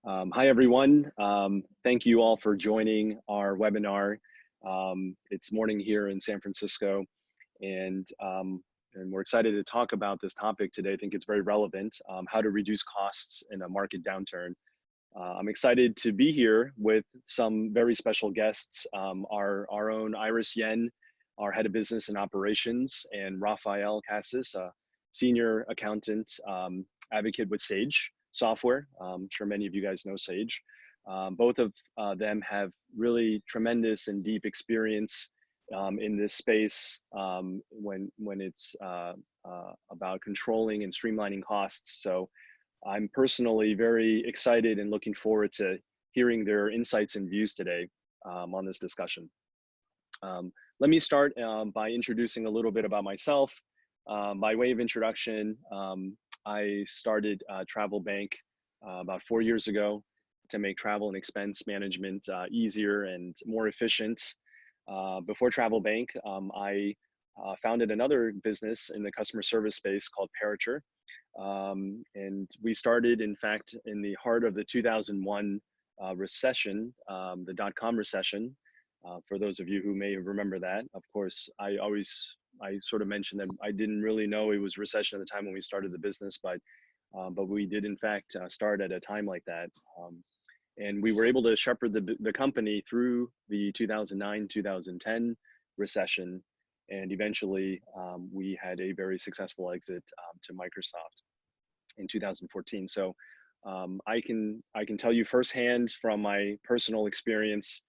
Hi, everyone. Thank you all for joining our webinar. It's morning here in San Francisco, and, and we're excited to talk about this topic today. I think it's very relevant, how to reduce costs in a market downturn. I'm excited to be here with some very special guests, our own Iris Yen, our head of business and operations, and Rafael Casas, a senior accountant advocate with Sage Software. I'm sure many of you guys know Sage. Both of them have really tremendous and deep experience in this space when it's about controlling and streamlining costs. So I'm personally very excited and looking forward to hearing their insights and views today on this discussion. Let me start by introducing a little bit about myself. By way of introduction, I started TravelBank about 4 years ago to make travel and expense management easier and more efficient. Before TravelBank, I founded another business in the customer service space called Parature. And we started, in fact, in the heart of the 2001 recession, the dot-com recession. For those of you who may remember that, of course, I sort of mentioned that I didn't really know it was recession at the time when we started the business, but we did in fact start at a time like that. And we were able to shepherd the company through the 2009-2010 recession. And eventually we had a very successful exit to Microsoft in 2014. So I can tell you firsthand from my personal experience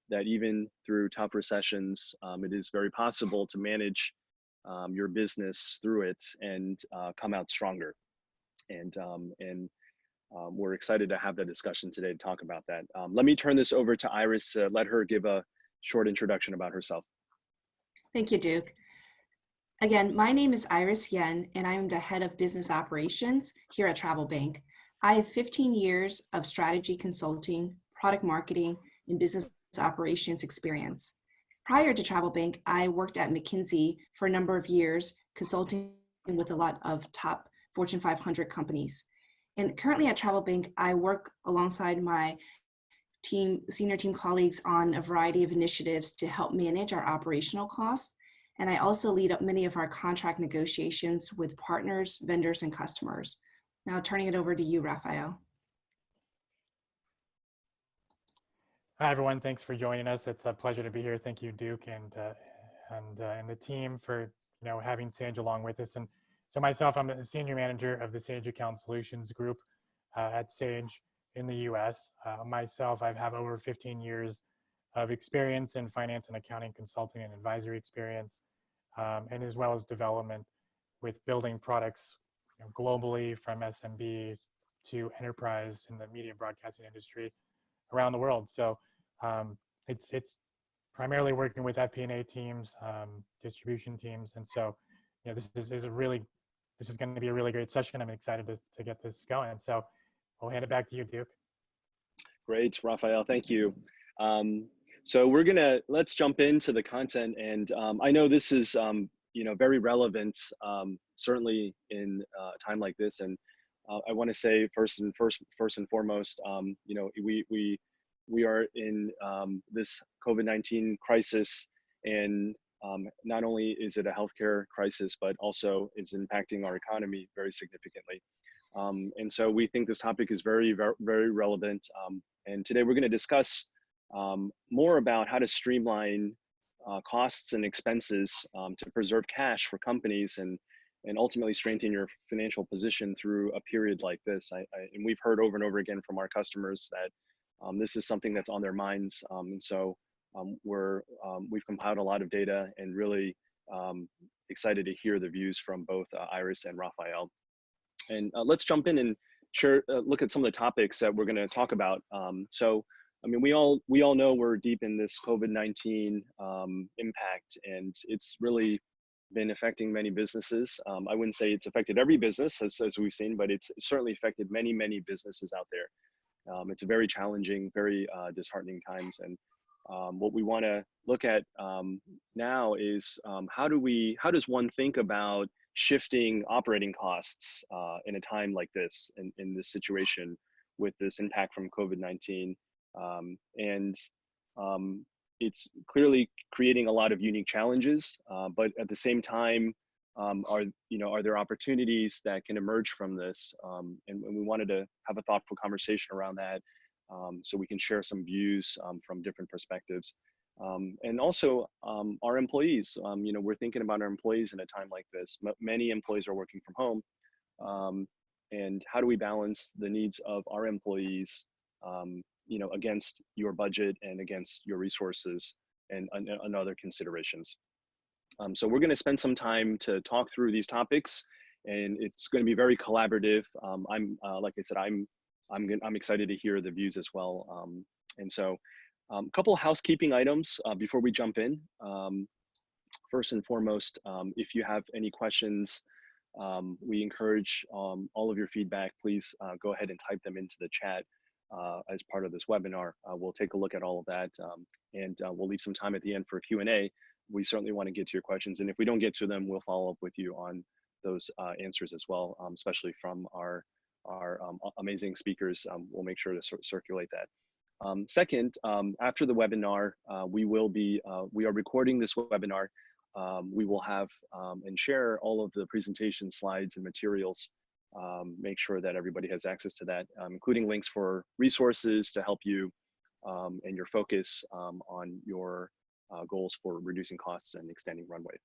that even through tough recessions, it is very possible to manage your business through it and come out stronger. And we're excited to have that discussion today to talk about that. Let me turn this over to Iris to let her give a short introduction about herself. Thank you, Duke. Again, my name is Iris Yen, and I'm the head of business operations here at TravelBank. I have 15 years of strategy consulting, product marketing, and business operations experience. Prior to TravelBank, I worked at McKinsey for a number of years, consulting with a lot of top Fortune 500 companies. And currently at TravelBank, I work alongside my senior team colleagues on a variety of initiatives to help manage our operational costs. And I also lead up many of our contract negotiations with partners, vendors, and customers. Now turning it over to you, Rafael. Hi, everyone. Thanks for joining us. It's a pleasure to be here. Thank you, Duke, and the team for having Sage along with us. And so myself, I'm a senior manager of the Sage Account Solutions Group at Sage in the U.S. Myself, I have over 15 years of experience in finance and accounting consulting and advisory experience, and as well as development with building products globally from SMB to enterprise in the media broadcasting industry around the world. So it's primarily working with FP&A teams, distribution teams, and so this is going to be a really great session. I'm excited to get this going. So I'll hand it back to you, Duke. Great, Rafael, thank you. So let's jump into the content, and I know this is very relevant, certainly in a time like this. And I want to say first and foremost, we are in this COVID-19 crisis, and not only is it a healthcare crisis, but also it's impacting our economy very significantly. And so we think this topic is very, very, very relevant. And today we're going to discuss more about how to streamline costs and expenses to preserve cash for companies and ultimately strengthen your financial position through a period like this. And we've heard over and over again from our customers that this is something that's on their minds. And so we've compiled a lot of data and really excited to hear the views from both Iris and Rafael. And let's jump in and look at some of the topics that we're going to talk about. So, I mean, we all know we're deep in this COVID-19 impact, and it's really been affecting many businesses. I wouldn't say it's affected every business as we've seen, but it's certainly affected many, many businesses out there. It's a very challenging, very disheartening times. And what we want to look at now is how does one think about shifting operating costs in a time like this, in this situation with this impact from COVID-19. And it's clearly creating a lot of unique challenges, but at the same time, are there opportunities that can emerge from this? And we wanted to have a thoughtful conversation around that, so we can share some views from different perspectives. And also our employees. We're thinking about our employees in a time like this. Many employees are working from home, and how do we balance the needs of our employees, against your budget and against your resources and other considerations. So we're going to spend some time to talk through these topics, and it's going to be very collaborative. Like I said, I'm excited to hear the views as well. And so a couple of housekeeping items before we jump in. First and foremost, if you have any questions, we encourage all of your feedback. Please go ahead and type them into the chat as part of this webinar. We'll take a look at all of that, and we'll leave some time at the end for Q&A. We certainly want to get to your questions, and if we don't get to them, we'll follow up with you on those answers as well, especially from our amazing speakers. We'll make sure to circulate that. Second, after the webinar, we are recording this webinar. We will have and share all of the presentation slides and materials. Make sure that everybody has access to that, including links for resources to help you and your focus on your goals for reducing costs and extending runway.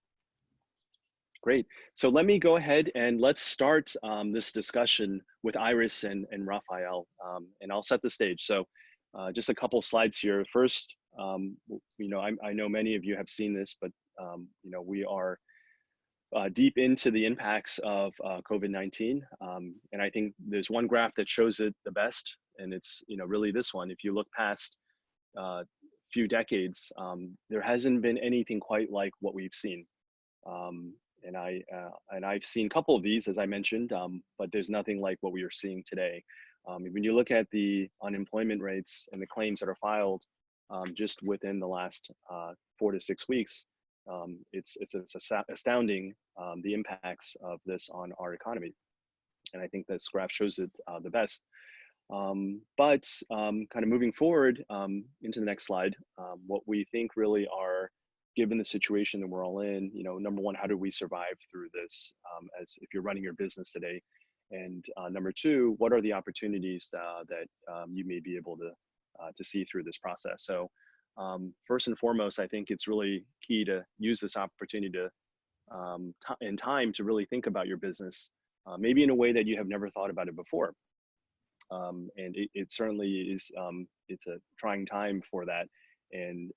Great. So let me go ahead and let's start this discussion with Iris and Rafael, and I'll set the stage. So just a couple slides here. First, I know many of you have seen this, but we are deep into the impacts of COVID-19. And I think there's one graph that shows it the best, and it's really this one. If you look past few decades, there hasn't been anything quite like what we've seen. And I've seen a couple of these, as I mentioned, but there's nothing like what we are seeing today. When you look at the unemployment rates and the claims that are filed just within the last 4 to 6 weeks, it's astounding, the impacts of this on our economy. And I think this graph shows it the best. But kind of moving forward into the next slide, what we think really are, given the situation that we're all in, number one, how do we survive through this as if you're running your business today? And number two, what are the opportunities that you may be able to see through this process? So first and foremost, I think it's really key to use this opportunity to in time to really think about your business, maybe in a way that you have never thought about it before. And it certainly is, it's a trying time for that. And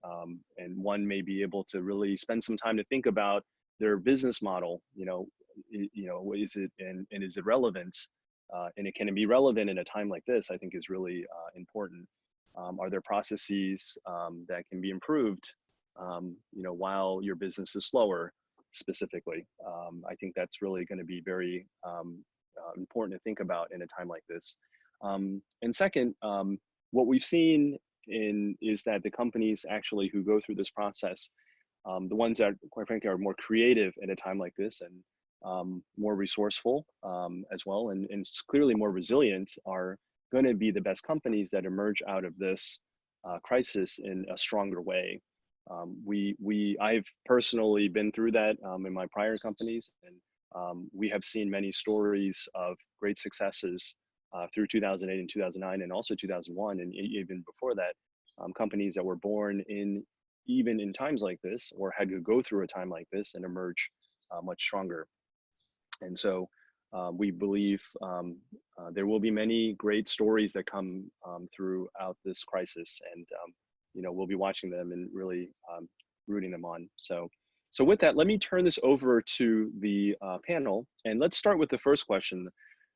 one may be able to really spend some time to think about their business model, is it, and is it relevant? And it can be relevant in a time like this, I think is really important. Are there processes that can be improved, while your business is slower specifically? I think that's really going to be very important to think about in a time like this. And second, what we've seen is that the companies actually who go through this process, the ones that quite frankly are more creative at a time like this and more resourceful as well, and clearly more resilient, are going to be the best companies that emerge out of this crisis in a stronger way. I've personally been through that in my prior companies, and we have seen many stories of great successes through 2008 and 2009 and also 2001, and even before that, companies that were born even in times like this, or had to go through a time like this and emerge much stronger. And so we believe there will be many great stories that come throughout this crisis, and we'll be watching them and really rooting them on. So with that, let me turn this over to the panel, and let's start with the first question.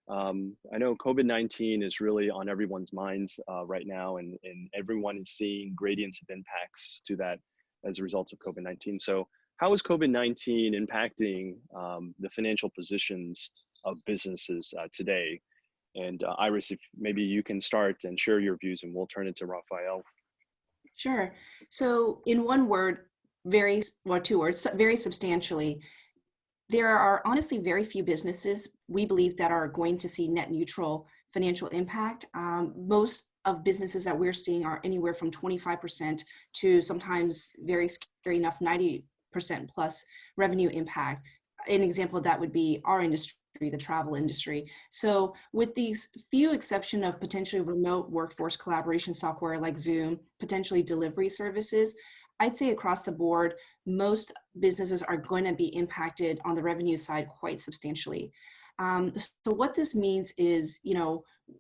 I know COVID-19 is really on everyone's minds right now, and everyone is seeing gradients of impacts to that as a result of COVID-19. So how is COVID-19 impacting the financial positions of businesses today? And Iris, if maybe you can start and share your views, and we'll turn it to Rafael. Sure. So in one word, two words, very substantially, there are honestly very few businesses we believe that are going to see net neutral financial impact. Most of businesses that we're seeing are anywhere from 25% to sometimes very scary enough 90% plus revenue impact. An example of that would be our industry, the travel industry. So with these few exception of potentially remote workforce collaboration software like Zoom, potentially delivery services, I'd say across the board, most businesses are going to be impacted on the revenue side quite substantially. So what this means is,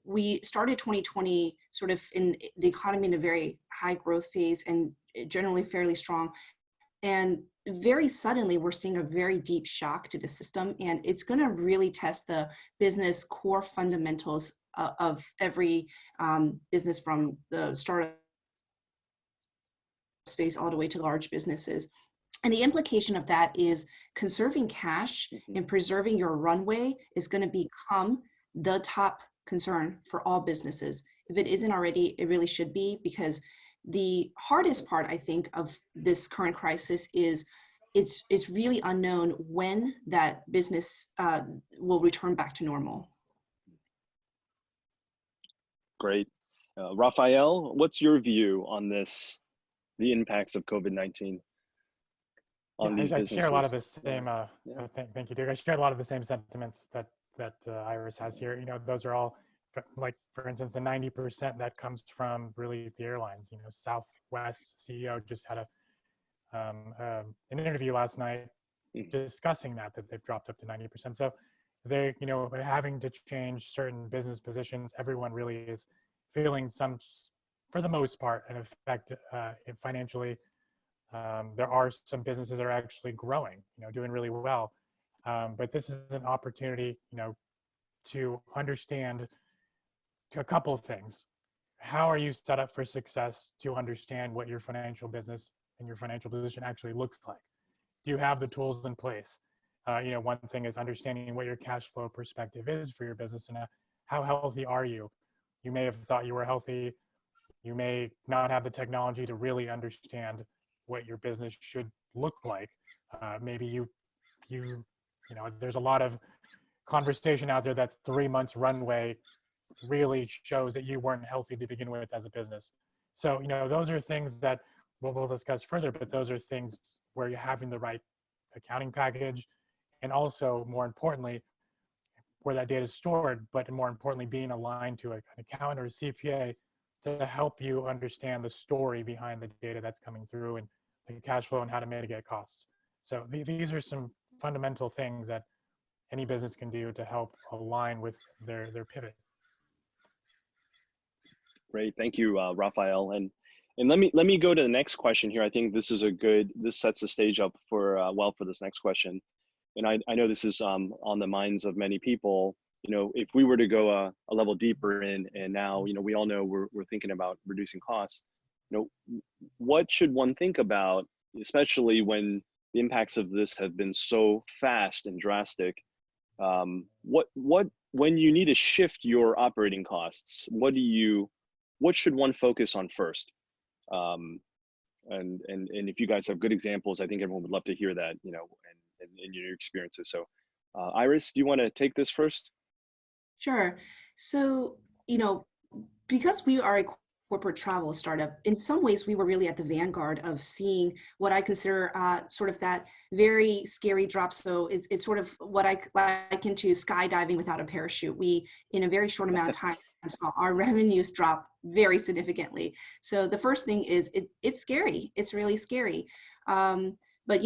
we started 2020 sort of in the economy in a very high growth phase and generally fairly strong. And very suddenly, we're seeing a very deep shock to the system, and it's going to really test the business core fundamentals of every business, from the startup space all the way to large businesses. And the implication of that is conserving cash and preserving your runway is going to become the top concern for all businesses. If it isn't already, it really should be, because the hardest part, I think, of this current crisis is it's really unknown when that business will return back to normal. Great. Rafael, what's your view on this, the impacts of COVID-19 on these I businesses? share a lot of the same, thank you, Duke. I share a lot of the same sentiments that Iris has here. Those are all, like, for instance, the 90% that comes from really the airlines. Southwest CEO just had an interview last night discussing that they've dropped up to 90%. So they're, having to change certain business positions. Everyone really is feeling some, for the most part, an effect financially. There are some businesses that are actually growing, doing really well. But this is an opportunity, to understand a couple of things. How are you set up for success to understand what your financial business and your financial position actually looks like? Do you have the tools in place? One thing is understanding what your cash flow perspective is for your business, and how healthy are you? You may have thought you were healthy. You may not have the technology to really understand what your business should look like. Maybe there's a lot of conversation out there that 3 months runway really shows that you weren't healthy to begin with as a business. So, those are things that we'll discuss further, but those are things where you're having the right accounting package, and also, more importantly, where that data is stored, but more importantly, being aligned to an accountant or a CPA to help you understand the story behind the data that's coming through, and the cash flow, and how to mitigate costs. So these are some fundamental things that any business can do to help align with their pivot. Great, thank you, Rafael. And let me go to the next question here. I think this sets the stage up for well for this next question. And I know this is on the minds of many people. If we were to go a level deeper in, and now we all know we're thinking about reducing costs. What should one think about, especially when the impacts of this have been so fast and drastic? When you need to shift your operating costs, what should one focus on first? And if you guys have good examples, I think everyone would love to hear that, and your experiences. So, Iris, do you want to take this first? Sure. So, because we are a corporate travel startup, in some ways we were really at the vanguard of seeing what I consider sort of that very scary drop. So it's sort of what I liken to skydiving without a parachute. We, in a very short amount of time, saw our revenues drop very significantly. So the first thing is it's scary. It's really scary. But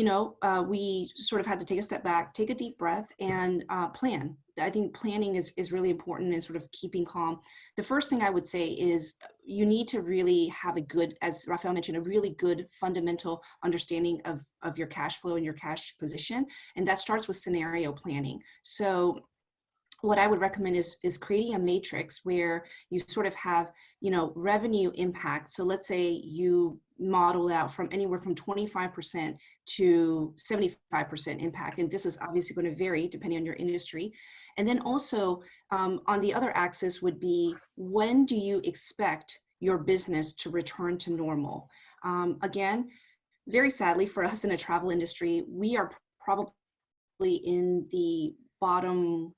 we sort of had to take a step back, take a deep breath, and plan. I think planning is really important, and sort of keeping calm. The first thing I would say is you need to really have a good, as Rafael mentioned, a really good fundamental understanding of your cash flow and your cash position. And that starts with scenario planning. So what I would recommend is creating a matrix where you sort of have, revenue impact. So let's say you model it out from anywhere from 25% to 75% impact. And this is obviously going to vary depending on your industry. And then also on the other axis would be, when do you expect your business to return to normal? Again, very sadly for us in the travel industry, we are probably in the bottom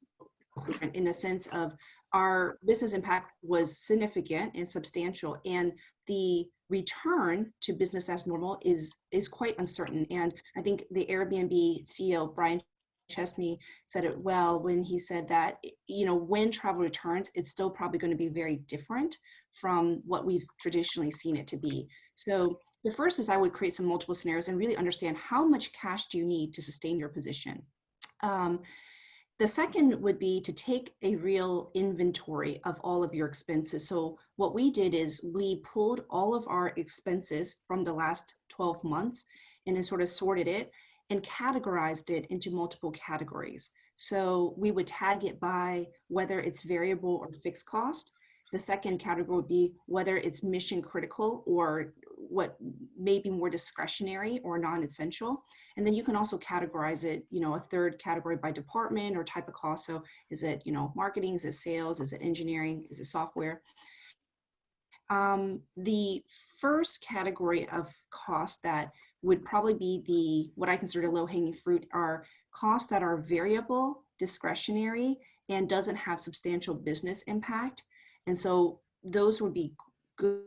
in a sense of our business impact was significant and substantial, and the return to business as normal is quite uncertain. And I think the Airbnb CEO Brian Chesney said it well when he said that, you know, when travel returns, it's still probably going to be very different from what we've traditionally seen it to be. So the first is I would create some multiple scenarios and really understand how much cash do you need to sustain your position. The second would be to take a real inventory of all of your expenses. So what we did is we pulled all of our expenses from the last 12 months and then sort of sorted it and categorized it into multiple categories. So we would tag it by whether it's variable or fixed cost. The second category would be whether it's mission critical or what may be more discretionary or non-essential. And then you can also categorize it, you know, a third category by department or type of cost. So is it, you know, marketing, is it sales, is it engineering, is it software? The first category of cost that would probably be what I consider low-hanging fruit are costs that are variable, discretionary, and doesn't have substantial business impact. And so those would be good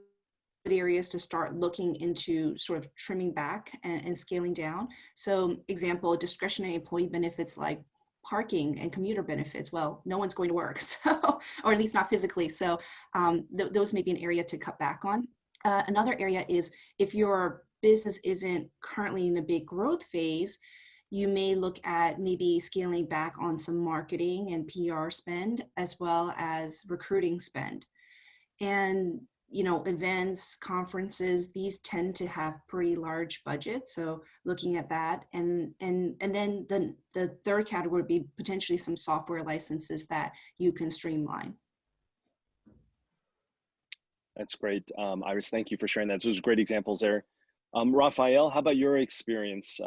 areas to start looking into sort of trimming back and scaling down. So example, discretionary employee benefits like parking and commuter benefits. Well, no one's going to work, so, or at least not physically. So those may be an area to cut back on. Another area is if your business isn't currently in a big growth phase, you may look at maybe scaling back on some marketing and PR spend, as well as recruiting spend. And, you know, events, conferences, these tend to have pretty large budgets. So looking at that, and then the third category would be potentially some software licenses that you can streamline. That's great. Iris, thank you for sharing that. Those are great examples there. Rafael, how about your experience,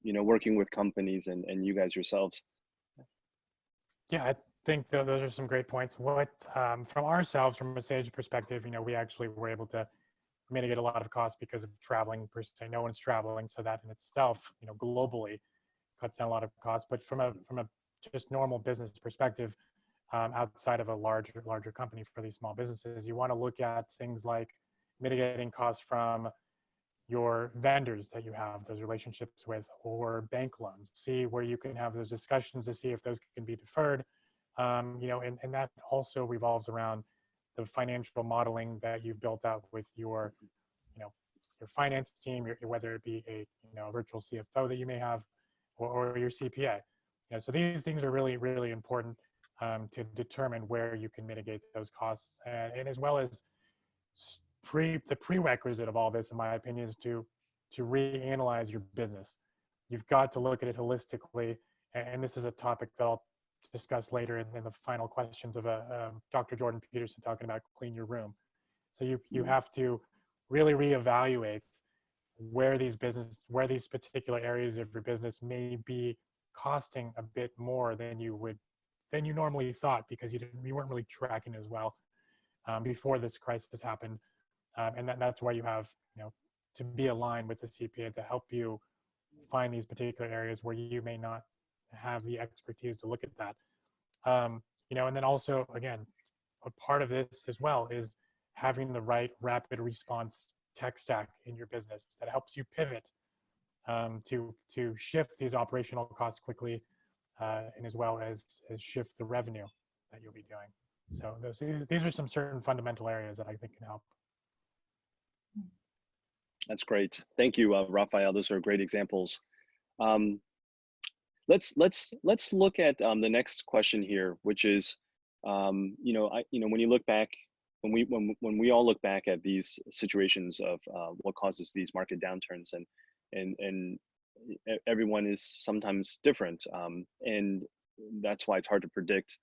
you know, working with companies and you guys yourselves? Yeah, I think those are some great points. What from ourselves, from a Sage perspective, you know, we actually were able to mitigate a lot of costs because of traveling per se. No one's traveling, so that in itself, you know, globally cuts down a lot of costs. But from a just normal business perspective, outside of a larger company, for these small businesses, you want to look at things like mitigating costs from your vendors that you have those relationships with, or bank loans. See where you can have those discussions to see if those can be deferred. You know, and that also revolves around the financial modeling that you've built out with your, you know, your finance team, whether it be a, you know, virtual CFO that you may have, or your CPA. You know, so these things are really, really important to determine where you can mitigate those costs, and as well as the prerequisite of all this, in my opinion, is to reanalyze your business. You've got to look at it holistically, and this is a topic that I'll discuss later in the final questions of Dr. Jordan Peterson talking about clean your room. So you have to really reevaluate where these particular areas of your business may be costing a bit more than you normally thought, because you weren't really tracking as well before this crisis happened. And that's why you have, you know, to be aligned with the CPA to help you find these particular areas where you may not have the expertise to look at that. You know, and then also, again, a part of this as well is having the right rapid response tech stack in your business that helps you pivot to shift these operational costs quickly, and as well as shift the revenue that you'll be doing. So these are some certain fundamental areas that I think can help. That's great. Thank you, Rafael. Those are great examples. Let's look at the next question here, which is, you know, when you look back, when we all look back at these situations of what causes these market downturns, and everyone is sometimes different, and that's why it's hard to predict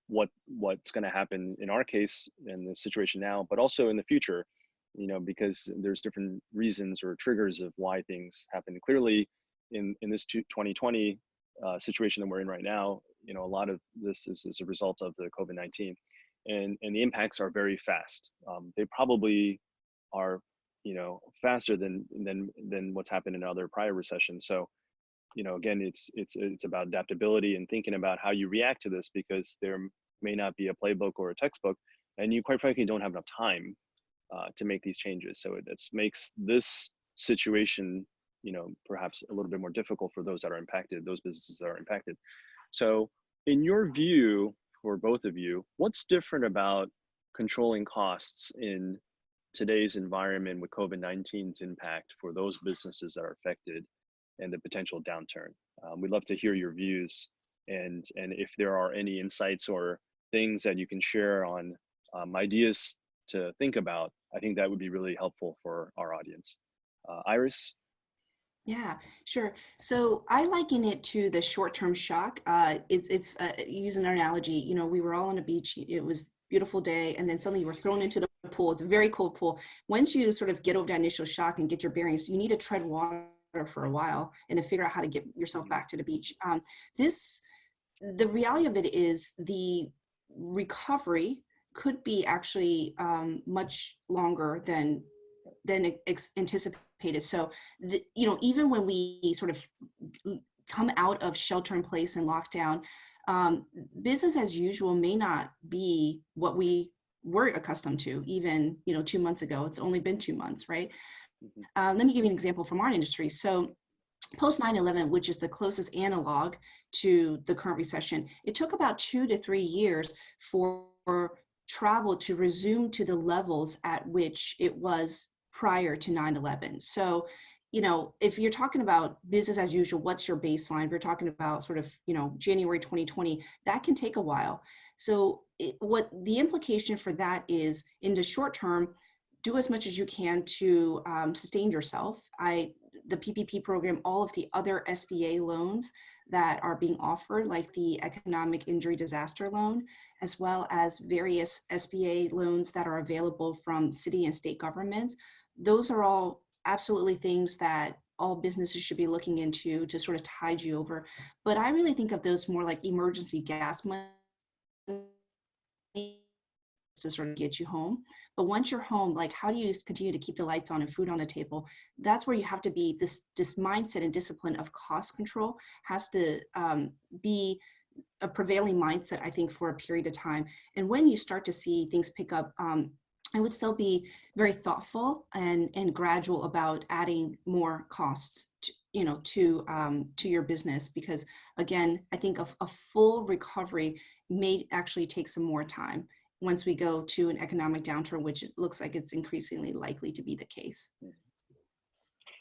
what's going to happen in our case in the situation now, but also in the future. You know, because there's different reasons or triggers of why things happen. Clearly, in this 2020 situation that we're in right now, you know, a lot of this is as a result of the COVID-19, and the impacts are very fast. They probably are, you know, faster than what's happened in other prior recessions. So, you know, again, it's about adaptability and thinking about how you react to this, because there may not be a playbook or a textbook, and you quite frankly don't have enough time to make these changes. So it makes this situation, perhaps a little bit more difficult for those that are impacted, those businesses that are impacted. So in your view, for both of you, what's different about controlling costs in today's environment with COVID-19's impact for those businesses that are affected and the potential downturn? We'd love to hear your views, and if there are any insights or things that you can share on ideas to think about, I think that would be really helpful for our audience. Iris? Yeah, sure. So I liken it to the short-term shock. It's use an analogy. We were all on a beach. It was a beautiful day, and then suddenly you were thrown into the pool. It's a very cold pool. Once you sort of get over that initial shock and get your bearings, you need to tread water for a while and then figure out how to get yourself back to the beach. The reality of it is the recovery could be actually much longer than anticipated. So, even when we sort of come out of shelter in place and lockdown, business as usual may not be what we were accustomed to even, 2 months ago. It's only been 2 months, right? Let me give you an example from our industry. So post 9/11, which is the closest analog to the current recession, it took about 2 to 3 years for travel to resume to the levels at which it was prior to 9/11. So, if you're talking about business as usual, what's your baseline? If you're talking about sort of, January 2020, that can take a while. So what the implication for that is, in the short term, do as much as you can to sustain yourself. The PPP program, all of the other SBA loans that are being offered, like the Economic Injury Disaster Loan, as well as various SBA loans that are available from city and state governments. Those are all absolutely things that all businesses should be looking into to sort of tide you over. But I really think of those more like emergency gas money to sort of get you home. But once you're home, like, how do you continue to keep the lights on and food on the table? That's where you have to be, this mindset and discipline of cost control has to be a prevailing mindset, I think, for a period of time. And when you start to see things pick up, I would still be very thoughtful and gradual about adding more costs to your business, because again, I think a full recovery may actually take some more time once we go to an economic downturn, which looks like it's increasingly likely to be the case.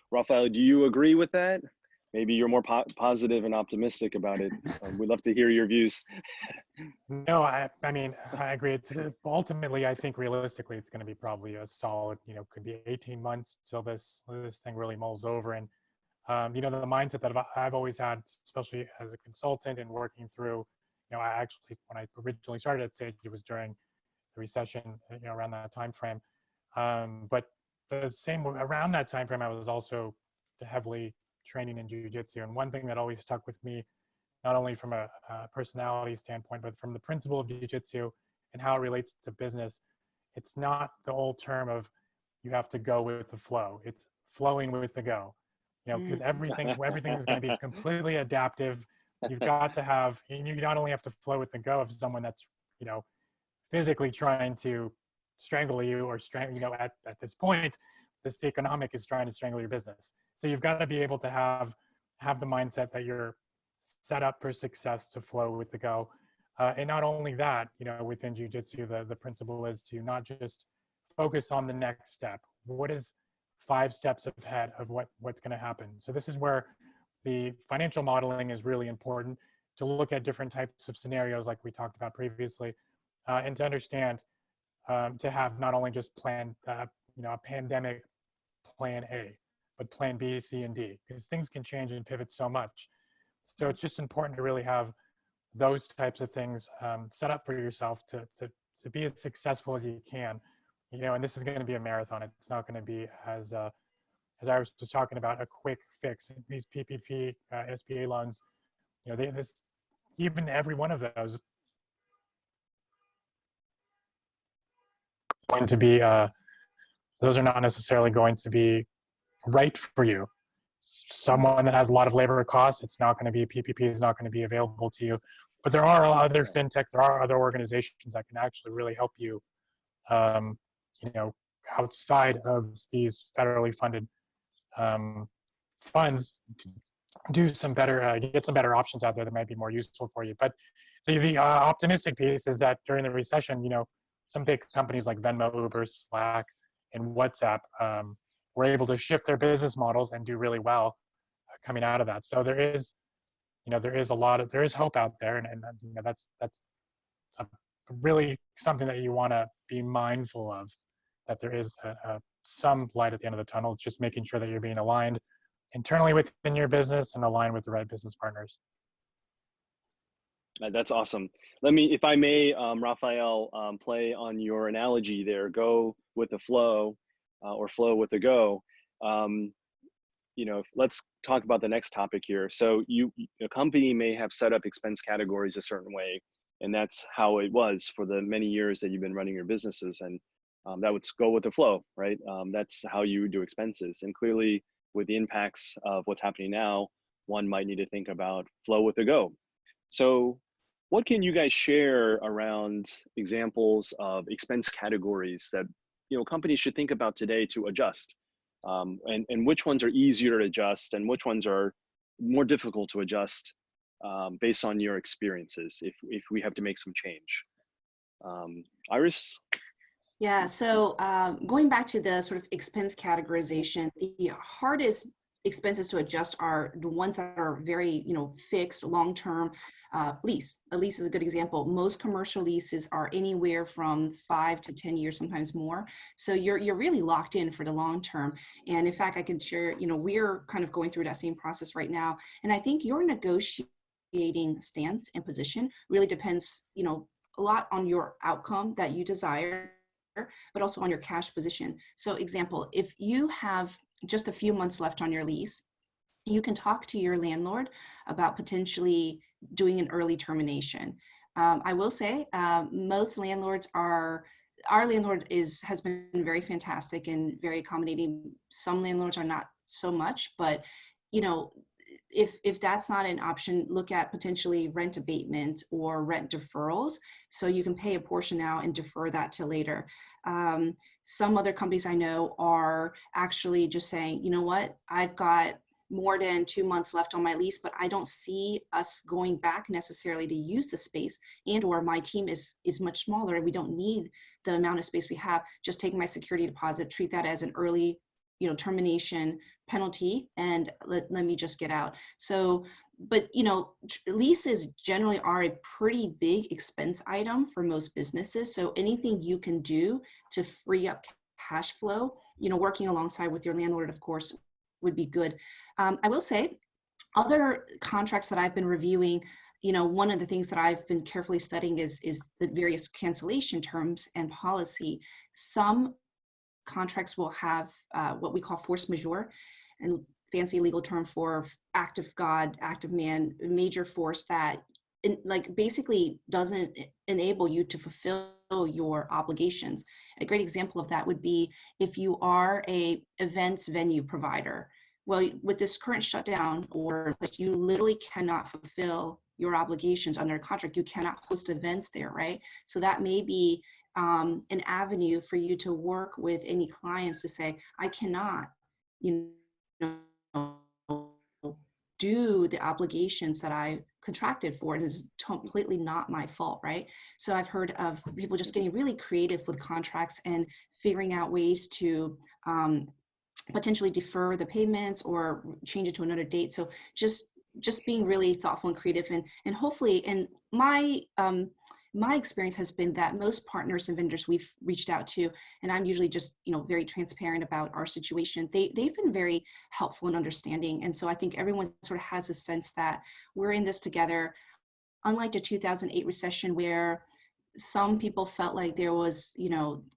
Rafael, do you agree with that? Maybe you're more positive and optimistic about it. We'd love to hear your views. No, I mean, I agree. Ultimately, I think realistically, it's going to be probably a solid, could be 18 months till this thing really mulls over. And, the mindset that I've always had, especially as a consultant and working through, I actually, when I originally started at Sage, it was during the recession, around that time frame. But the same around that time frame, I was also heavily training in jiu-jitsu. And one thing that always stuck with me, not only from a personality standpoint, but from the principle of jiu-jitsu and how it relates to business, it's not the old term of you have to go with the flow. It's flowing with the go, because everything is going to be completely adaptive. You've got to have, you not only have to flow with the go of someone that's, physically trying to strangle you or at this point, this economic is trying to strangle your business. So you've got to be able to have the mindset that you're set up for success to flow with the go. And not only that, within jiu-jitsu, the principle is to not just focus on the next step. What is 5 steps ahead of what's going to happen? So this is where the financial modeling is really important, to look at different types of scenarios like we talked about previously, and to understand, to have not only just plan, a pandemic plan A, but plan B, C, and D, because things can change and pivot so much. So it's just important to really have those types of things set up for yourself to be as successful as you can. And this is going to be a marathon. It's not going to be as I was just talking about, a quick fix. These PPP, SBA loans, even every one of those going to be, those are not necessarily going to be right for you. Someone that has a lot of labor costs, it's not going to be, PPP is not going to be available to you. But there are other fintechs, there are other organizations that can actually really help you, um, you know, outside of these federally funded funds, to do some better, get some better options out there that might be more useful for you. But the optimistic piece is that during the recession, some big companies like Venmo, Uber, Slack, and WhatsApp were able to shift their business models and do really well coming out of that. So there is there is hope out there, and that's a, really something that you want to be mindful of, that there is some light at the end of the tunnel. It's just making sure that you're being aligned internally within your business and aligned with the right business partners. That's awesome. Let me, if I may, Rafael, play on your analogy there, go with the flow or flow with the go. Let's talk about the next topic here. So a company may have set up expense categories a certain way, and that's how it was for the many years that you've been running your businesses. And that would go with the flow, right? That's how you do expenses. And clearly with the impacts of what's happening now, one might need to think about flow with the go. So what can you guys share around examples of expense categories that companies should think about today to adjust? And which ones are easier to adjust and which ones are more difficult to adjust based on your experiences if we have to make some change? Iris? Yeah, so going back to the sort of expense categorization, the hardest expenses to adjust are the ones that are very, fixed, long-term. Lease. A lease is a good example. Most commercial leases are anywhere from 5 to 10 years, sometimes more. So you're really locked in for the long term. And in fact, I can share, we're kind of going through that same process right now. And I think your negotiating stance and position really depends, a lot on your outcome that you desire, but also on your cash position. So example, if you have just a few months left on your lease, you can talk to your landlord about potentially doing an early termination. I will say most landlords our landlord has been very fantastic and very accommodating. Some landlords are not so much, but if that's not an option, look at potentially rent abatement or rent deferrals. So you can pay a portion now and defer that to later. Some other companies I know are actually just saying, you know what, I've got more than 2 months left on my lease, but I don't see us going back necessarily to use the space, and or my team is much smaller and we don't need the amount of space we have. Just take my security deposit, treat that as an early termination penalty, and let me just get out. So, but leases generally are a pretty big expense item for most businesses. So anything you can do to free up cash flow, working alongside with your landlord, of course, would be good. I will say other contracts that I've been reviewing, one of the things that I've been carefully studying is the various cancellation terms and policy. Some contracts will have what we call force majeure, and fancy legal term for act of God, act of man, major force that basically doesn't enable you to fulfill your obligations. A great example of that would be if you are a events venue provider. Well, with this current shutdown, or you literally cannot fulfill your obligations under a contract. You cannot host events there, right? So that may be an avenue for you to work with any clients to say, I cannot, do the obligations that I contracted for, and it's completely not my fault, right? So I've heard of people just getting really creative with contracts and figuring out ways to potentially defer the payments or change it to another date. So just being really thoughtful and creative, and hopefully, and my experience has been that most partners and vendors we've reached out to, and I'm usually just, very transparent about our situation, they've been very helpful and understanding. And so I think everyone sort of has a sense that we're in this together. Unlike the 2008 recession, where some people felt like there was,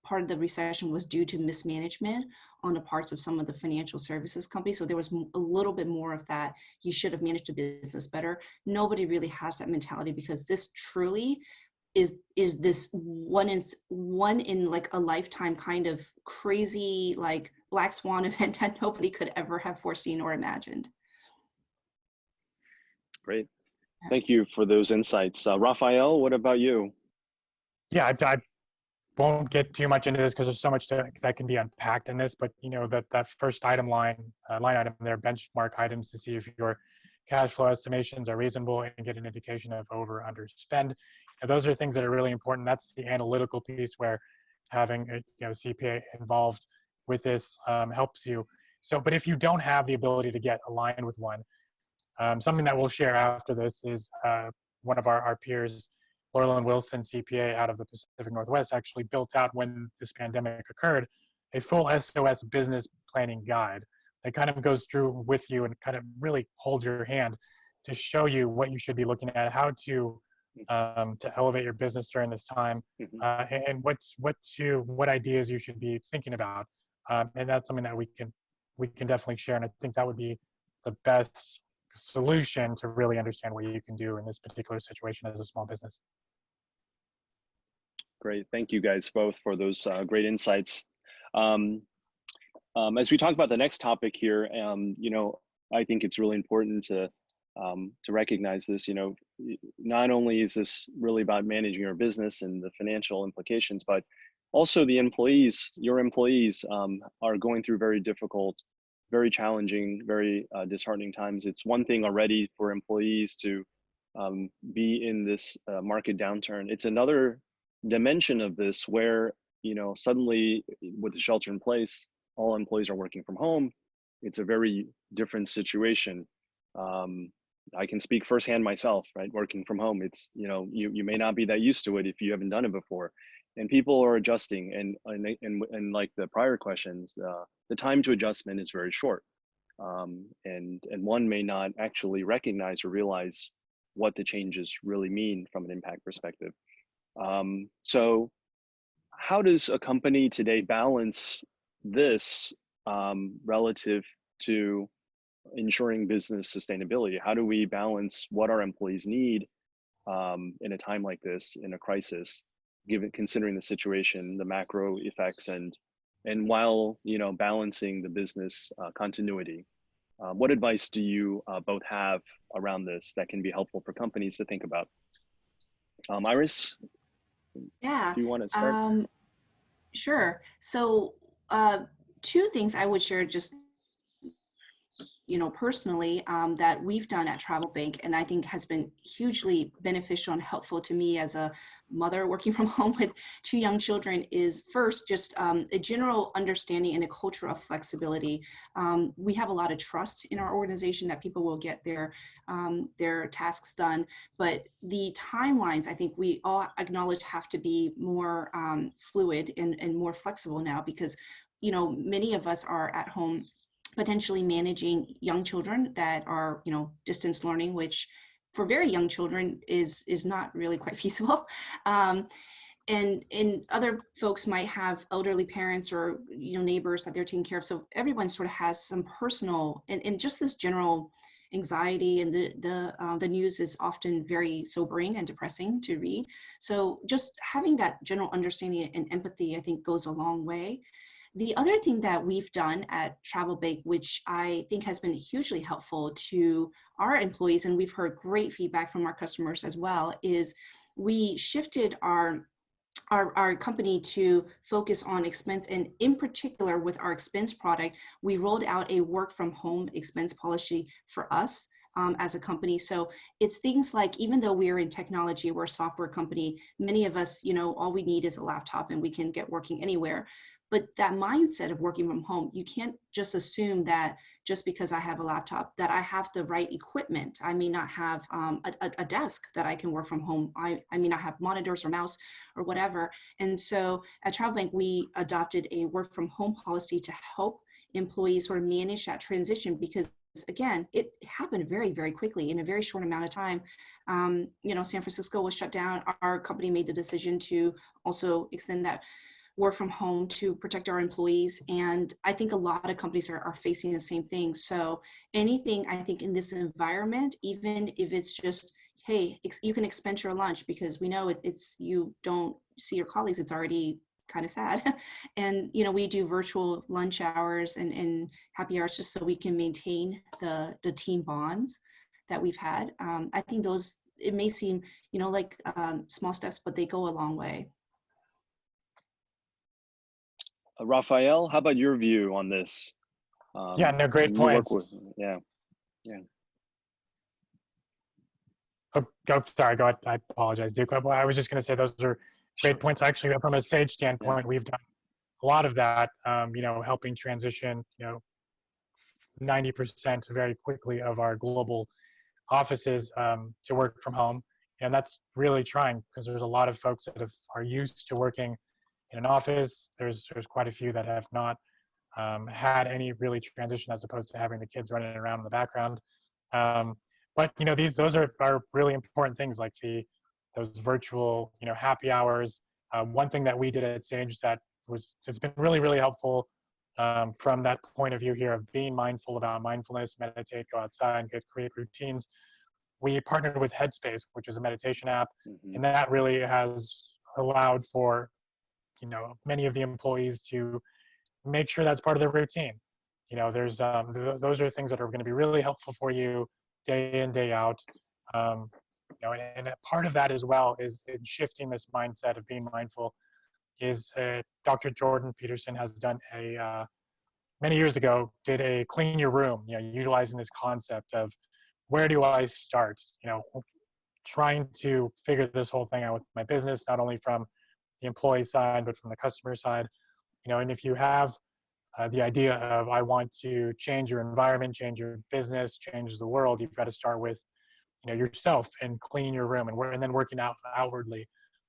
part of the recession was due to mismanagement on the parts of some of the financial services companies. So there was a little bit more of that. You should have managed a business better. Nobody really has that mentality, because this truly is this one in like a lifetime kind of crazy, like black swan event that nobody could ever have foreseen or imagined. Great. Thank you for those insights. Rafael, what about you? Yeah, I won't get too much into this because there's so much that can be unpacked in this, but that first line item there, benchmark items to see if your cash flow estimations are reasonable and get an indication of over under spend. And those are things that are really important. That's the analytical piece where having a CPA involved with this helps you. So, but if you don't have the ability to get aligned with one, something that we'll share after this is one of our peers, Laurel and Wilson CPA out of the Pacific Northwest, actually built out when this pandemic occurred a full SOS business planning guide that kind of goes through with you and kind of really holds your hand to show you what you should be looking at, how to elevate your business during this time, and what ideas you should be thinking about. And that's something that we can definitely share. And I think that would be the best solution to really understand what you can do in this particular situation as a small business. Great, thank you guys both for those great insights. As we talk about the next topic here, I think it's really important to recognize this. Not only is this really about managing your business and the financial implications, but also the employees, your employees are going through very difficult, very challenging, very disheartening times. It's one thing already for employees to be in this market downturn. It's another dimension of this where, suddenly with the shelter in place, all employees are working from home. It's a very different situation. I can speak firsthand myself, right? Working from home, it's, you may not be that used to it if you haven't done it before. And people are adjusting, and like the prior questions, the time to adjustment is very short, and one may not actually recognize or realize what the changes really mean from an impact perspective. So, how does a company today balance this relative to ensuring business sustainability? How do we balance what our employees need in a time like this, in a crisis? Considering the situation, the macro effects, and while balancing the business continuity. What advice do you both have around this that can be helpful for companies to think about? Iris, Yeah. do you want to start? Sure. So two things I would share just personally, that we've done at TravelBank, and I think has been hugely beneficial and helpful to me as a mother working from home with 2 young children, is first just a general understanding and a culture of flexibility. We have a lot of trust in our organization that people will get their tasks done, but the timelines, I think we all acknowledge, have to be more fluid and more flexible now, because many of us are at home potentially managing young children that are, distance learning, which for very young children is not really quite feasible. And other folks might have elderly parents or, neighbors that they're taking care of. So everyone sort of has some personal and just this general anxiety, and the news is often very sobering and depressing to read. So just having that general understanding and empathy, I think, goes a long way. The other thing that we've done at TravelBank, which I think has been hugely helpful to our employees, and we've heard great feedback from our customers as well, is we shifted our company to focus on expense, and in particular with our expense product, we rolled out a work from home expense policy for us as a company. So it's things like, even though we're in technology, we're a software company, many of us, all we need is a laptop and we can get working anywhere. But that mindset of working from home, you can't just assume that just because I have a laptop that I have the right equipment. I may not have a desk that I can work from home. I may not have monitors or mouse or whatever. And so at TravelBank, we adopted a work from home policy to help employees sort of manage that transition, because again, it happened very, very quickly in a very short amount of time. San Francisco was shut down. Our company made the decision to also extend that work from home to protect our employees. And I think a lot of companies are facing the same thing. So anything, I think, in this environment, even if it's just, hey, you can expense your lunch, because we know it's you don't see your colleagues, it's already kind of sad. And, we do virtual lunch hours and happy hours just so we can maintain the team bonds that we've had. I think those it may seem, like small steps, but they go a long way. Rafael, how about your view on this? Yeah, no, great You work with, points. yeah. Oh, sorry, go ahead. I apologize, Duke. I was just going to say those are Sure. great points. Actually, from a Sage Yeah. standpoint, we've done a lot of that, helping transition, 90% very quickly of our global offices to work from home. And that's really trying because there's a lot of folks that are used to working in an office. There's quite a few that have not had any really transition as opposed to having the kids running around in the background. But those are really important things like those virtual happy hours. One thing that we did at Sage that has been really, really helpful from that point of view here of being mindful about mindfulness, meditate, go outside, create routines. We partnered with Headspace, which is a meditation app, Mm-hmm. and that really has allowed for many of the employees to make sure that's part of their routine. There's those are things that are going to be really helpful for you day in, day out. And part of that as well is in shifting this mindset of being mindful is Dr. Jordan Peterson has done many years ago, did a clean your room, utilizing this concept of where do I start, trying to figure this whole thing out with my business, not only from the employee side, but from the customer side, and if you have the idea of I want to change your environment, change your business, change the world, you've got to start with yourself and cleaning your room and then working out outwardly.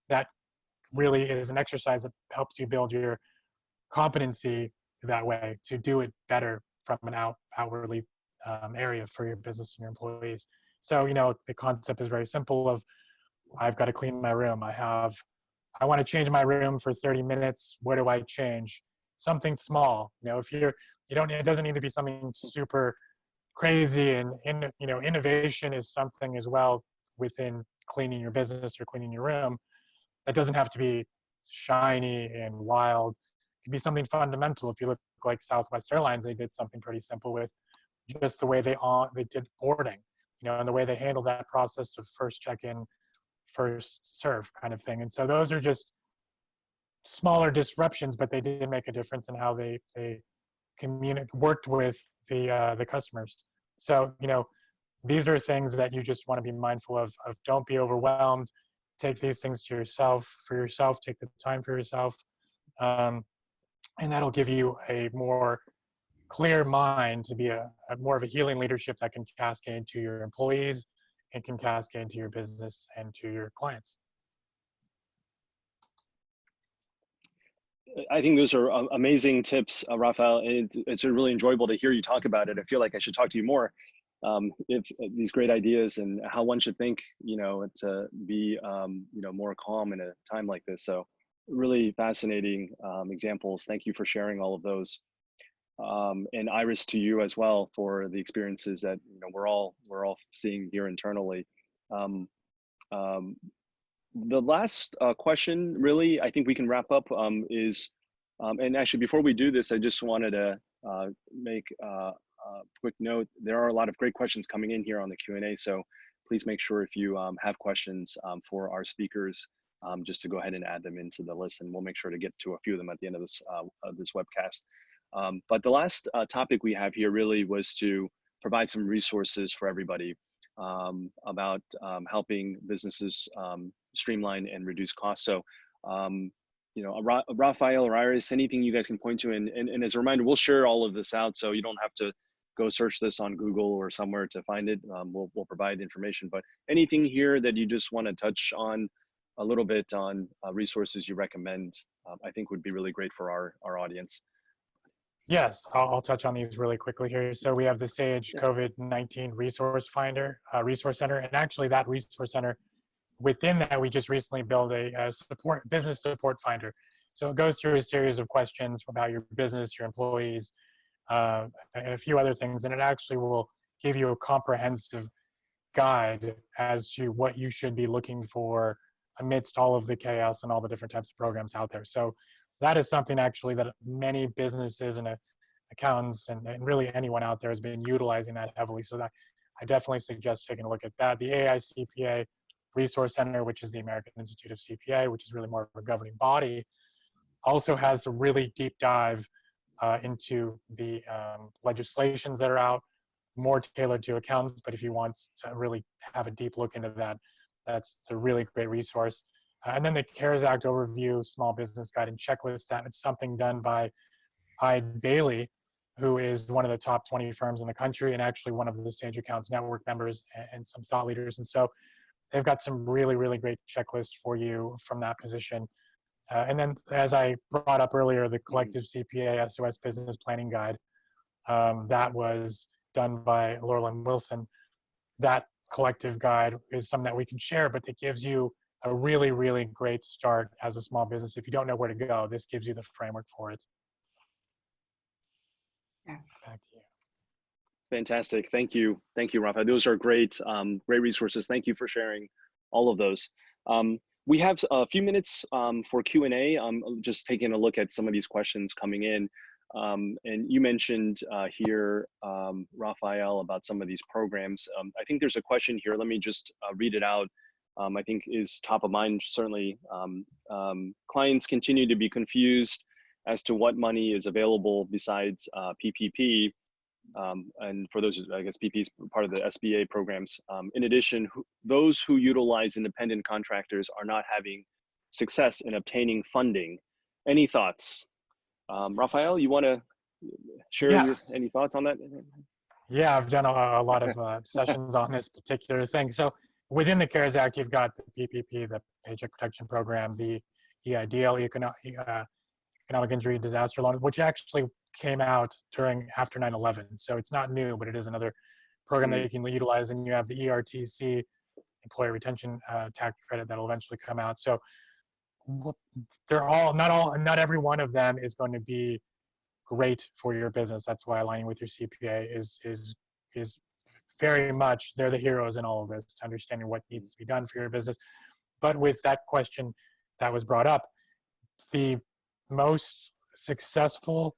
That really is an exercise that helps you build your competency that way to do it better from an outwardly area for your business and your employees. So the concept is very simple of I've got to clean my room. I want to change my room for 30 minutes. What do I change? Something small. If you don't, it doesn't need to be something super crazy. And innovation is something as well within cleaning your business or cleaning your room. That doesn't have to be shiny and wild. It could be something fundamental. If you look like Southwest Airlines, they did something pretty simple with just the way they did boarding, and the way they handled that process of first check-in, first serve kind of thing. And so those are just smaller disruptions, but they did make a difference in how they worked with the customers. So these are things that you just want to be mindful of don't be overwhelmed. Take these things to yourself, take the time for yourself. And that'll give you a more clear mind to be a more of a healing leadership that can cascade to your employees and can cascade to your business and to your clients. I think those are amazing tips, Rafael. It's really enjoyable to hear you talk about it. I feel like I should talk to you more. If these great ideas and how one should think, to be, more calm in a time like this. So really fascinating examples. Thank you for sharing all of those. And Iris, to you as well for the experiences that we're all seeing here internally. The last question, really, I think we can wrap up is, and actually before we do this, I just wanted to make a quick note. There are a lot of great questions coming in here on the Q&A, so please make sure if you have questions for our speakers, just to go ahead and add them into the list, and we'll make sure to get to a few of them at the end of this webcast. But the last topic we have here really was to provide some resources for everybody about helping businesses streamline and reduce costs. So, Rafael or Iris, anything you guys can point to, and as a reminder, we'll share all of this out, so you don't have to go search this on Google or somewhere to find it. We'll provide information, but anything here that you just want to touch on a little bit on resources you recommend, I think would be really great for our audience. Yes, I'll touch on these really quickly here. So we have the Sage COVID-19 Resource Finder, Resource Center, and actually that Resource Center, within that, we just recently built a business support finder. So it goes through a series of questions about your business, your employees, and a few other things, and it actually will give you a comprehensive guide as to what you should be looking for amidst all of the chaos and all the different types of programs out there. So that is something actually that many businesses and accountants and really anyone out there has been utilizing that heavily. So that I definitely suggest taking a look at that. The AICPA Resource Center, which is the American Institute of CPA, which is really more of a governing body, also has a really deep dive into the legislations that are out, more tailored to accountants. But if you want to really have a deep look into that, that's a really great resource. And then the CARES Act overview, small business guide and checklist, that it's something done by Hyde Bailey, who is one of the top 20 firms in the country and actually one of the Sage Accounts Network members and some thought leaders. And so they've got some really, really great checklists for you from that position. And then, as I brought up earlier, the Collective CPA SOS Business Planning Guide, that was done by Laurel and Wilson. That collective guide is something that we can share, but it gives you a really, really great start as a small business. If you don't know where to go, this gives you the framework for it. Yeah. Back to you. Fantastic. Thank you, Rafa. Those are great, great resources. Thank you for sharing all of those. We have a few minutes for Q&A. Just taking a look at some of these questions coming in. And you mentioned here, Rafael, about some of these programs. I think there's a question here. Let me just read it out. I think is top of mind, certainly. Clients continue to be confused as to what money is available besides PPP. And for those, I guess PP is part of the SBA programs. In addition, those who utilize independent contractors are not having success in obtaining funding. Any thoughts? Rafael, you want to share any thoughts on that? Yeah, I've done a lot of sessions on this particular thing. So within the CARES Act, you've got the PPP, the Paycheck Protection Program, the EIDL, Economic Injury and Disaster Loan, which actually came out after 9/11. So it's not new, but it is another program that you can utilize. And you have the ERTC, Employee Retention Tax Credit, that'll eventually come out. So they're not every one of them is going to be great for your business. That's why aligning with your CPA is very much, they're the heroes in all of this, understanding what needs to be done for your business. But with that question that was brought up, the most successful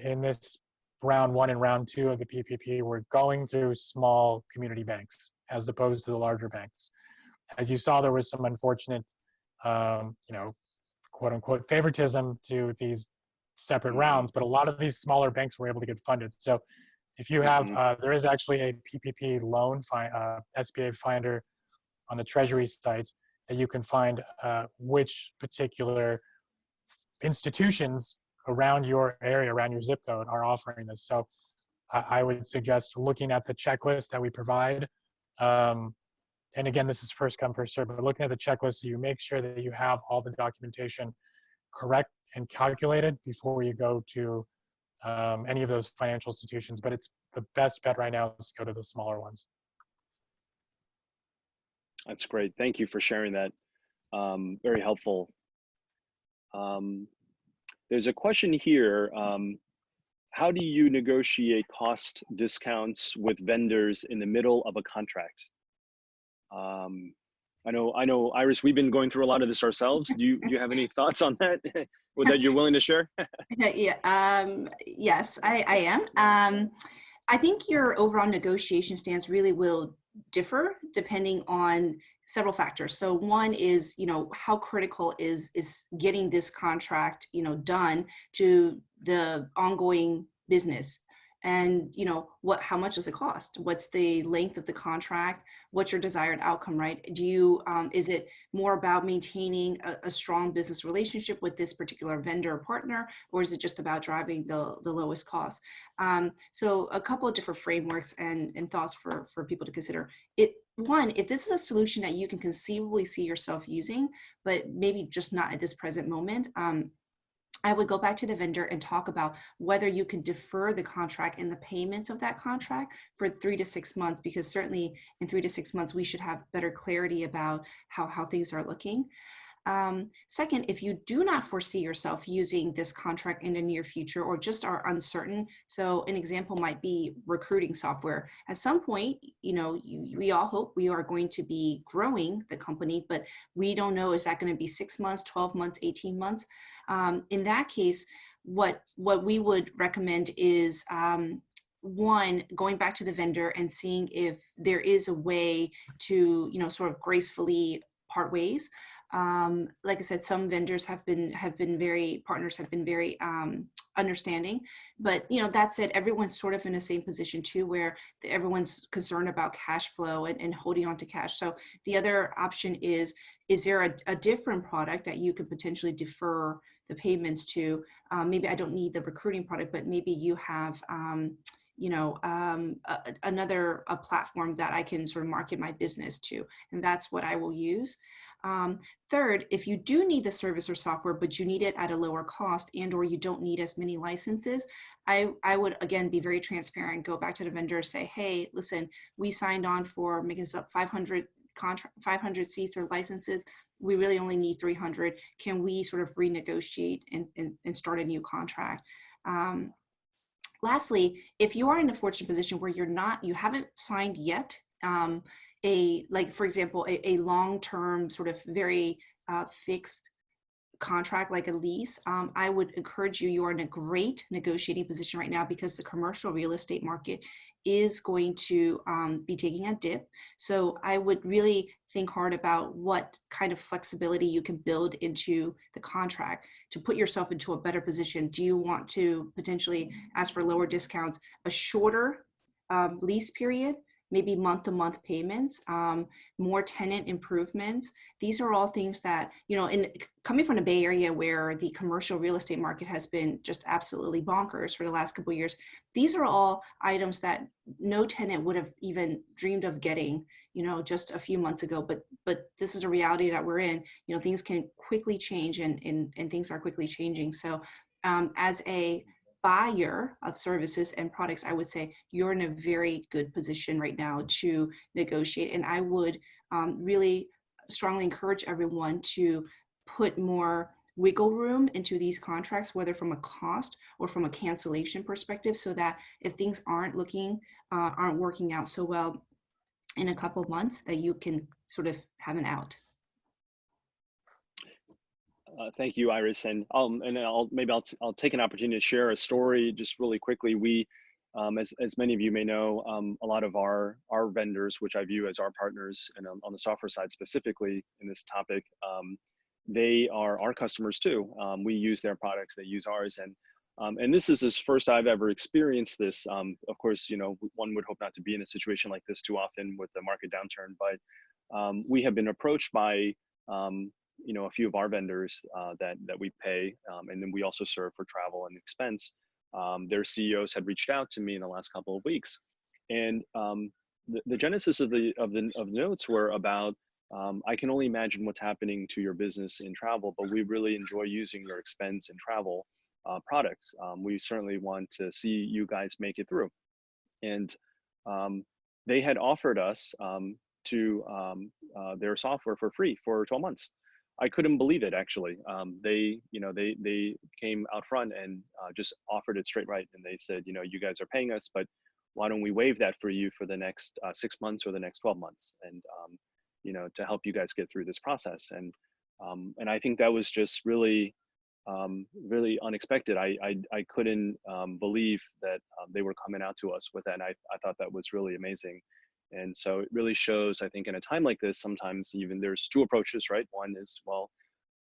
in this round one and round two of the PPP were going through small community banks as opposed to the larger banks. As you saw, there was some unfortunate, quote unquote favoritism to these separate rounds, but a lot of these smaller banks were able to get funded. So if you have, there is actually a PPP loan, SBA finder on the Treasury site that you can find which particular institutions around your area, around your zip code are offering this. So I would suggest looking at the checklist that we provide. And again, this is first come, first serve, but looking at the checklist, so you make sure that you have all the documentation correct and calculated before you go to any of those financial institutions. But it's the best bet right now is to go to the smaller ones. That's great. Thank you for sharing that. Very helpful. There's a question here. How do you negotiate cost discounts with vendors in the middle of a contract? I know, Iris, we've been going through a lot of this ourselves. Do you have any thoughts on that that you're willing to share? Yes, I am. I think your overall negotiation stance really will differ depending on several factors. So one is, how critical is getting this contract, done to the ongoing business. And how much does it cost? What's the length of the contract? What's your desired outcome, right? Is it more about maintaining a strong business relationship with this particular vendor or partner, or is it just about driving the lowest cost? So a couple of different frameworks and thoughts for people to consider. One, if this is a solution that you can conceivably see yourself using, but maybe just not at this present moment, I would go back to the vendor and talk about whether you can defer the contract and the payments of that contract for 3 to 6 months, because certainly in 3 to 6 months, we should have better clarity about how things are looking. Second, if you do not foresee yourself using this contract in the near future or just are uncertain, so an example might be recruiting software. At some point, we all hope we are going to be growing the company, but we don't know, is that going to be 6 months, 12 months, 18 months? In that case, what we would recommend is one, going back to the vendor and seeing if there is a way to, sort of gracefully part ways. Like I said, some vendors partners have been very understanding, but that said, everyone's sort of in the same position too, where everyone's concerned about cash flow and holding on to cash. So the other option is there a different product that you could potentially defer the payments to? Maybe I don't need the recruiting product, but maybe you have another platform that I can sort of market my business to, and that's what I will use. Third, if you do need the service or software, but you need it at a lower cost and or you don't need as many licenses, I would, again, be very transparent, go back to the vendor, say, hey, listen, we signed on for making this up 500 seats or licenses. We really only need 300. Can we sort of renegotiate and start a new contract? Lastly, if you are in a fortunate position where you haven't signed yet, for example, a long-term sort of very fixed contract like a lease, I would encourage you are in a great negotiating position right now, because the commercial real estate market is going to be taking a dip. So I would really think hard about what kind of flexibility you can build into the contract to put yourself into a better position. Do you want to potentially ask for lower discounts, a shorter lease period, maybe month-to-month payments, more tenant improvements? These are all things that, coming from the Bay Area where the commercial real estate market has been just absolutely bonkers for the last couple of years, these are all items that no tenant would have even dreamed of getting, just a few months ago. But this is a reality that we're in. Things can quickly change and things are quickly changing. So as a buyer of services and products, I would say you're in a very good position right now to negotiate. And I would really strongly encourage everyone to put more wiggle room into these contracts, whether from a cost or from a cancellation perspective, so that if things aren't working out so well in a couple of months, that you can sort of have an out. Thank you, Iris, and I'll take an opportunity to share a story just really quickly. We, as many of you may know, a lot of our vendors, which I view as our partners, and on the software side specifically in this topic, they are our customers too. We use their products, they use ours, and this is the first I've ever experienced this. Of course, one would hope not to be in a situation like this too often with the market downturn, but we have been approached by a few of our vendors that we pay, and then we also serve for travel and expense. Their CEOs had reached out to me in the last couple of weeks, and the genesis of the notes were about, I can only imagine what's happening to your business in travel, but we really enjoy using your expense and travel products. We certainly want to see you guys make it through. And they had offered us their software for free for 12 months. I couldn't believe it, actually. They came out front and just offered it straight right. And they said, you guys are paying us, but why don't we waive that for you for the next 6 months or the next 12 months? And, to help you guys get through this process. And I think that was just really, really unexpected. I couldn't believe that they were coming out to us with that. And I thought that was really amazing. And so it really shows, I think, in a time like this, sometimes even there's two approaches, right? One is, well,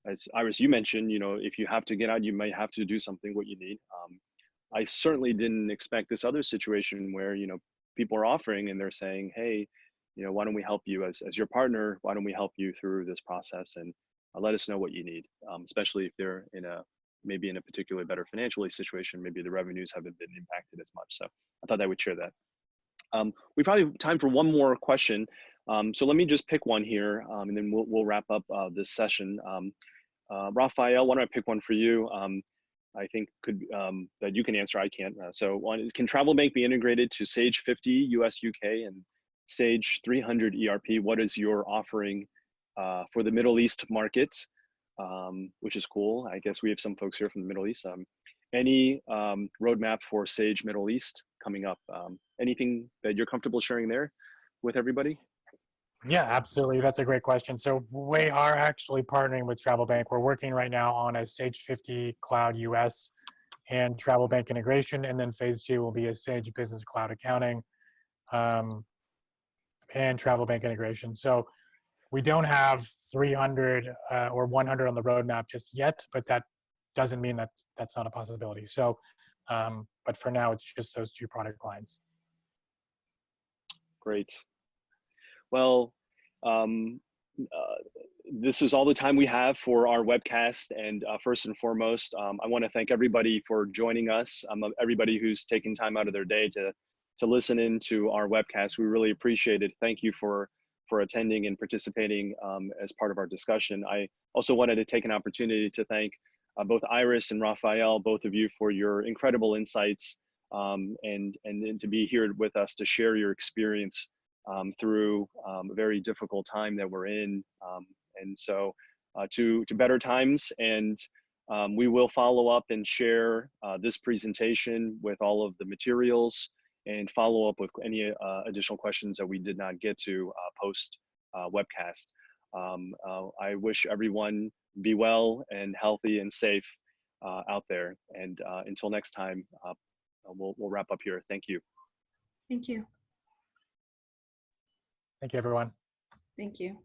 as Iris, you mentioned, if you have to get out, you might have to do something what you need. I certainly didn't expect this other situation where, people are offering and they're saying, hey, why don't we help you as your partner? Why don't we help you through this process and let us know what you need, especially if they're maybe in a particularly better financially situation, maybe the revenues haven't been impacted as much. So I thought I would share that. We probably have time for one more question. So let me just pick one here, and then we'll wrap up this session. Rafael, why don't I pick one for you? I think that you can answer, I can't. So one is, can TravelBank be integrated to Sage 50 US UK and Sage 300 ERP? What is your offering for the Middle East market, which is cool. I guess we have some folks here from the Middle East. Any roadmap for Sage Middle East coming up? Anything that you're comfortable sharing there with everybody? Yeah, absolutely. That's a great question. So we are actually partnering with TravelBank. We're working right now on a Sage 50 Cloud US and TravelBank integration. And then phase 2 will be a Sage Business Cloud accounting and TravelBank integration. So we don't have 300 or 100 on the roadmap just yet, but that doesn't mean that that's not a possibility. So, but for now, it's just those 2 product lines. Great. Well, this is all the time we have for our webcast. And first and foremost, I want to thank everybody for joining us. Everybody who's taken time out of their day to listen into our webcast. We really appreciate it. Thank you for attending and participating as part of our discussion. I also wanted to take an opportunity to thank both Iris and Rafael, both of you, for your incredible insights and to be here with us to share your experience through a very difficult time that we're in. And so to better times, and we will follow up and share this presentation with all of the materials and follow up with any additional questions that we did not get to post webcast. I wish everyone be well and healthy and safe out there. And until next time, we'll wrap up here. Thank you. Thank you. Thank you, everyone. Thank you.